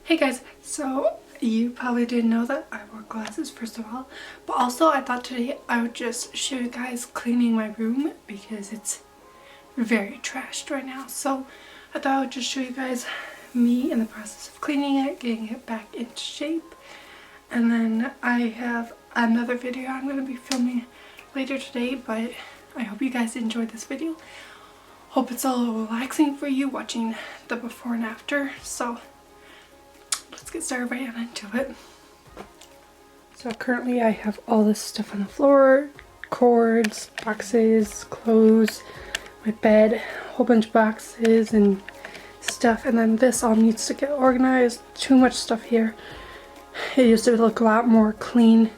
Hey guys, so you probably didn't know that I wore glasses first of all, but also I thought today I would just show you guys cleaning my room because it's very trashed right now. So I thought I would just show you guys me in the process of cleaning it, getting it back into shape. And then I have another video I'm going to be filming later today, but I hope you guys enjoyed this video. Hope it's a little relaxing for you watching the before and after. So let's get started right on into it. So currently I have all this stuff on the floor, cords, boxes, clothes, my bed, a whole bunch of boxes and stuff, and then this all needs to get organized. Too much stuff here. It used to look a lot more clean,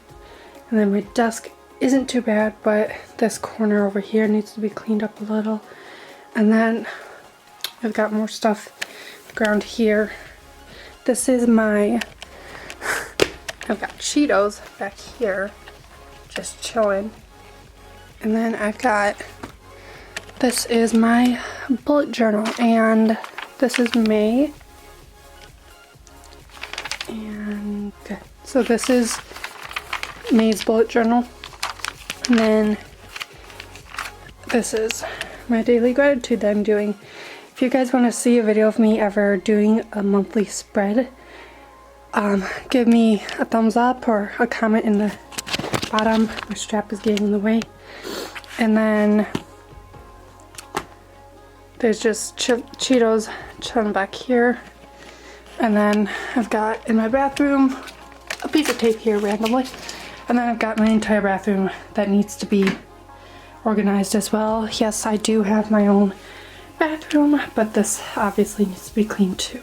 and then my desk isn't too bad, but this corner over here needs to be cleaned up a little. And then I've got more stuff around here. This is my, I've got Cheetos back here, just chilling. And then I've got, this is my bullet journal, and this is May. And okay, so this is May's bullet journal. And then this is my daily gratitude that I'm doing. If you guys want to see a video of me ever doing a monthly spread, give me a thumbs up or a comment in the bottom. My strap is getting in the way. And then there's just Cheetos chilling back here. And then I've got in my bathroom a piece of tape here randomly. And then I've got my entire bathroom that needs to be organized as well. Yes, I do have my own bathroom, but this obviously needs to be cleaned too.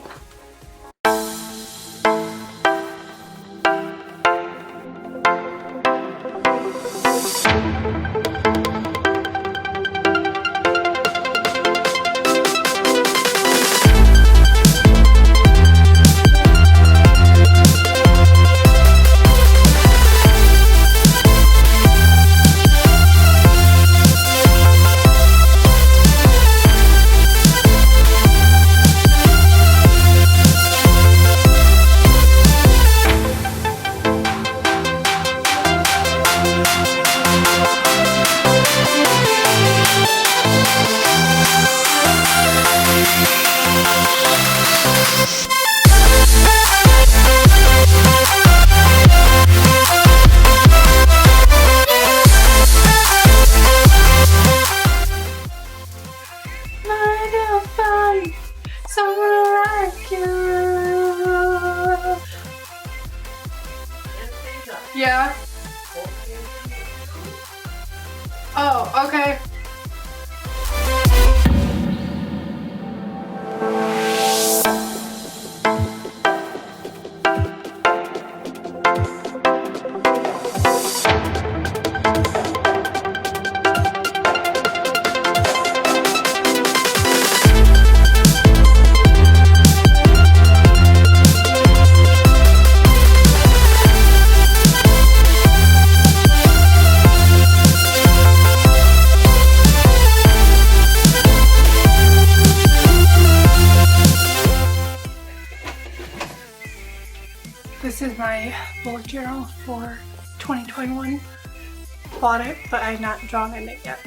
Yeah. Oh, okay. This is my bullet journal for 2021. Bought it, but I've not drawn in it yet.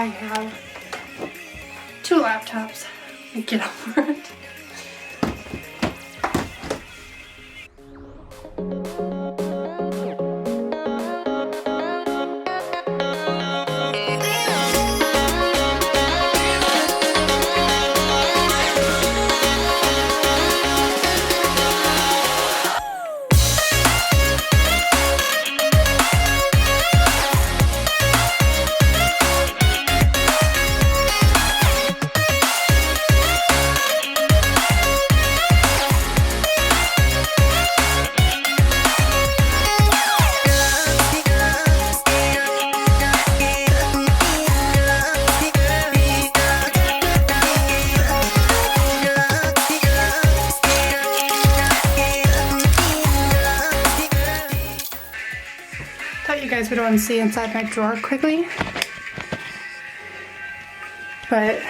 I have 2 laptops. Get over it. Thought you guys would want to see inside my drawer quickly, but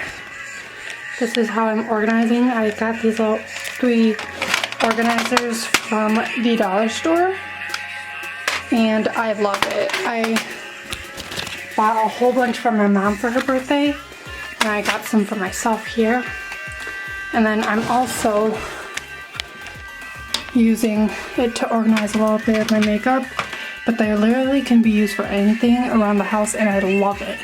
this is how I'm organizing. I got these little 3 organizers from the dollar store and I love it. I bought a whole bunch for my mom for her birthday and I got some for myself here, and then I'm also using it to organize a little bit of my makeup. But they literally can be used for anything around the house and I love it.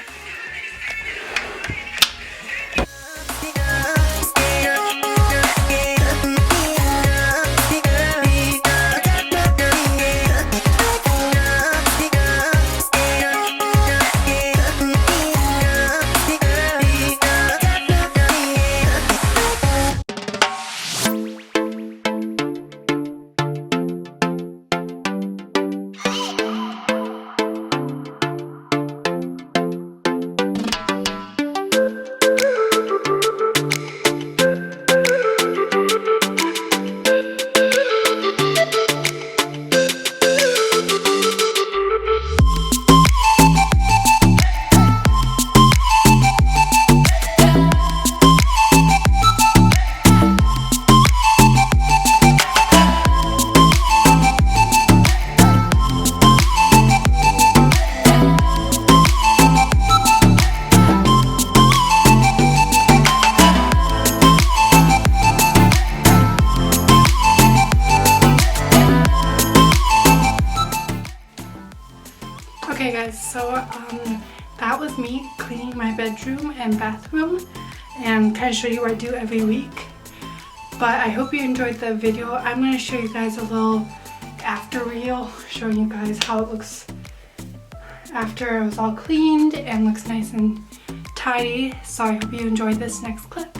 Okay guys, so that was me cleaning my bedroom and bathroom and kind of show you what I do every week. But I hope you enjoyed the video. I'm going to show you guys a little after reel showing you guys how it looks after it was all cleaned and looks nice and tidy. So I hope you enjoyed this next clip.